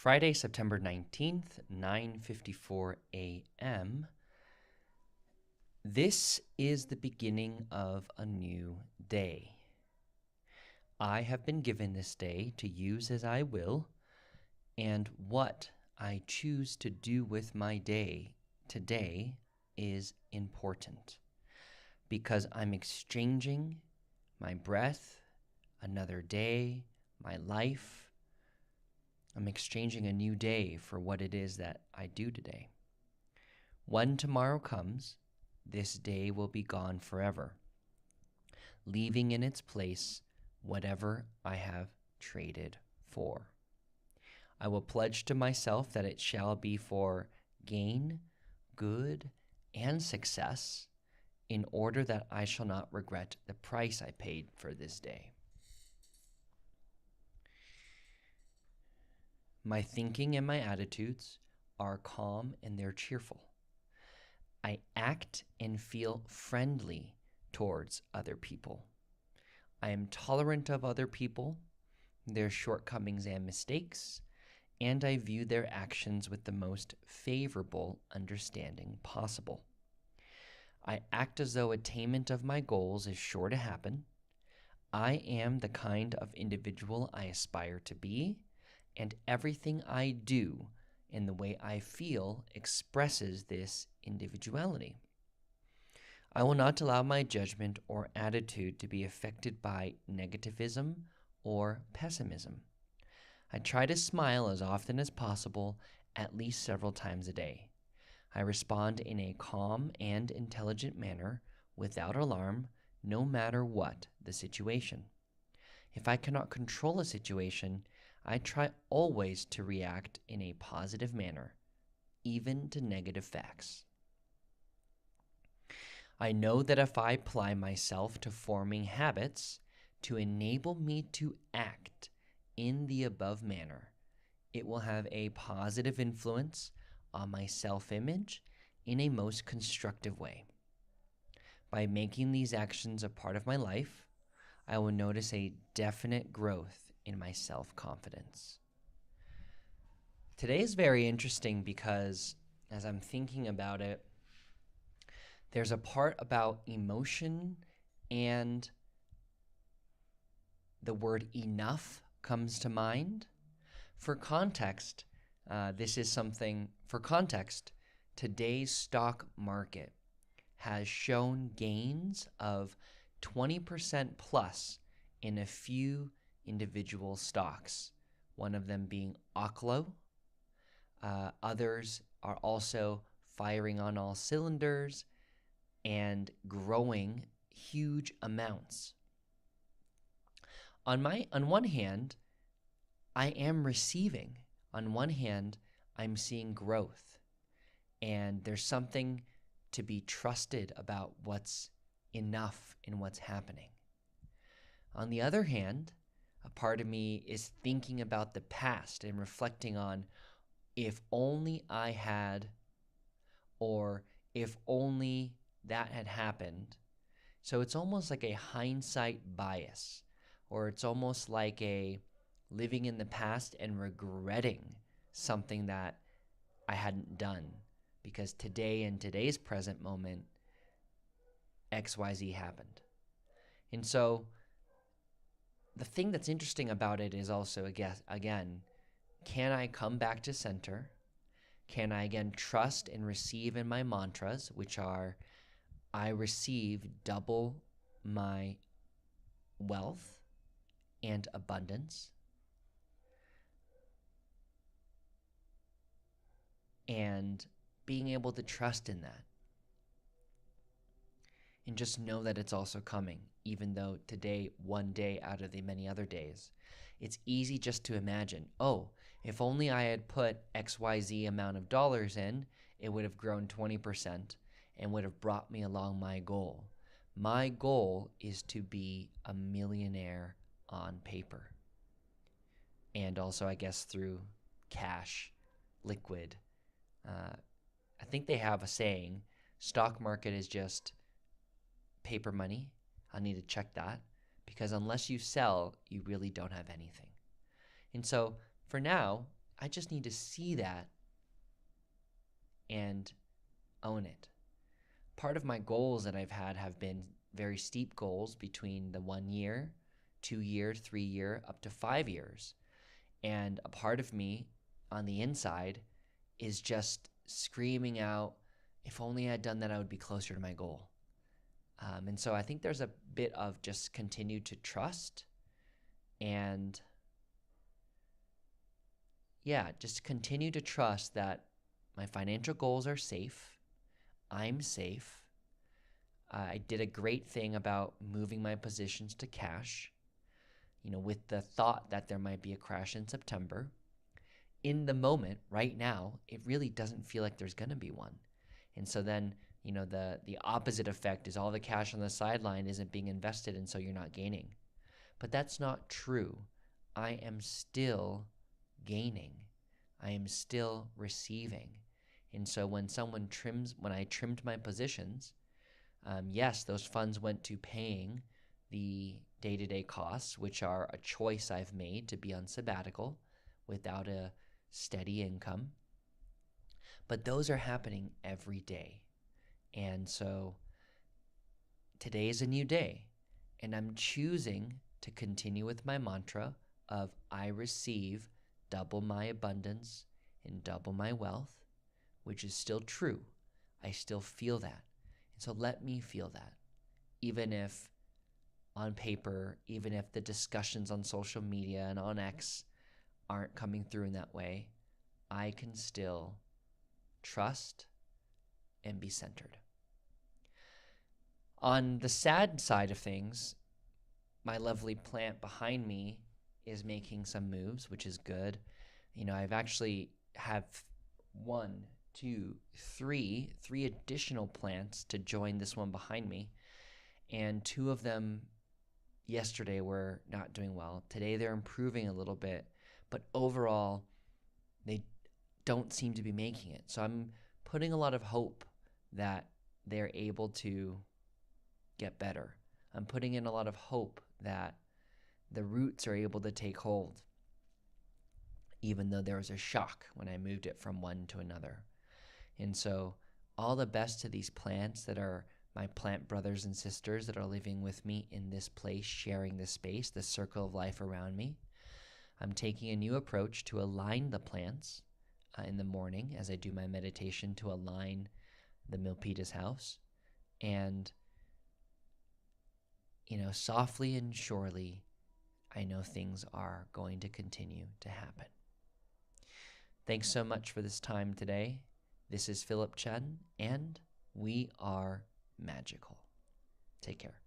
Friday, September 19th, 9:54 a.m. This is the beginning of a new day. I have been given this day to use as I will, and what I choose to do with my day today is important because I'm exchanging my breath, another day, my life. I'm exchanging a new day for what it is that I do today. When tomorrow comes, this day will be gone forever, leaving in its place whatever I have traded for. I will pledge to myself that it shall be for gain, good, and success, in order that I shall not regret the price I paid for this day. My thinking and my attitudes are calm and they're cheerful. I act and feel friendly towards other people. I am tolerant of other people, their shortcomings and mistakes, and I view their actions with the most favorable understanding possible. I act as though attainment of my goals is sure to happen. I am the kind of individual I aspire to be, and everything I do and the way I feel expresses this individuality. I will not allow my judgment or attitude to be affected by negativism or pessimism. I try to smile as often as possible, at least several times a day. I respond in a calm and intelligent manner without alarm, no matter what the situation. If I cannot control a situation, I try always to react in a positive manner, even to negative facts. I know that if I apply myself to forming habits to enable me to act in the above manner, it will have a positive influence on my self-image in a most constructive way. By making these actions a part of my life, I will notice a definite growth in my self-confidence. Today is very interesting because as I'm thinking about it, there's a part about emotion, and the word enough comes to mind. For context, today's stock market has shown gains of 20% plus in a few individual stocks, one of them being Oklo. Others are also firing on all cylinders and growing huge amounts. On one hand, I am receiving. On one hand, I'm seeing growth, and there's something to be trusted about what's enough in what's happening. On the other hand, a part of me is thinking about the past and reflecting on if only I had, or if only that had happened. So it's almost like a hindsight bias, or it's almost like a living in the past and regretting something that I hadn't done because today, in today's present moment, XYZ happened. And so the thing that's interesting about it is also, again, can I come back to center? Can I again trust and receive in my mantras, which are, I receive double my wealth and abundance, and being able to trust in that. And just know that it's also coming, even though today, one day out of the many other days, it's easy just to imagine, oh, if only I had put XYZ amount of dollars in, it would have grown 20% and would have brought me along my goal. My goal is to be a millionaire on paper. And also, I guess, through cash, liquid. I think they have a saying, stock market is just paper money. I'll need to check that, because unless you sell, you really don't have anything. And so for now, I just need to see that and own it. Part of my goals that I've had have been very steep goals between the 1 year, 2 year, 3 year, up to 5 years. And a part of me on the inside is just screaming out, if only I had done that, I would be closer to my goal. And so I think there's a bit of just continue to trust and just continue to trust that my financial goals are safe. I'm safe. I did a great thing about moving my positions to cash, with the thought that there might be a crash in September. In the moment, right now, it really doesn't feel like there's going to be one. And so then, the opposite effect is all the cash on the sideline isn't being invested, and so you're not gaining. But that's not true. I am still gaining. I am still receiving. And so when I trimmed my positions, yes, those funds went to paying the day-to-day costs, which are a choice I've made to be on sabbatical without a steady income. But those are happening every day. And so today is a new day, and I'm choosing to continue with my mantra of I receive double my abundance and double my wealth, which is still true. I still feel that. And so let me feel that. Even if on paper, even if the discussions on social media and on X aren't coming through in that way, I can still trust and be centered. On the sad side of things, my lovely plant behind me is making some moves, which is good. I've actually have 1, 2, 3 additional plants to join this one behind me. And 2 of them yesterday were not doing well. Today they're improving a little bit, but overall they don't seem to be making it. So I'm putting a lot of hope that they're able to get better. I'm putting in a lot of hope that the roots are able to take hold, even though there was a shock when I moved it from one to another. And so all the best to these plants that are my plant brothers and sisters that are living with me in this place, sharing this space, the circle of life around me. I'm taking a new approach to align the plants in the morning as I do my meditation to align the Milpitas house. And, softly and surely, I know things are going to continue to happen. Thanks so much for this time today. This is Philip Chen, and we are magical. Take care.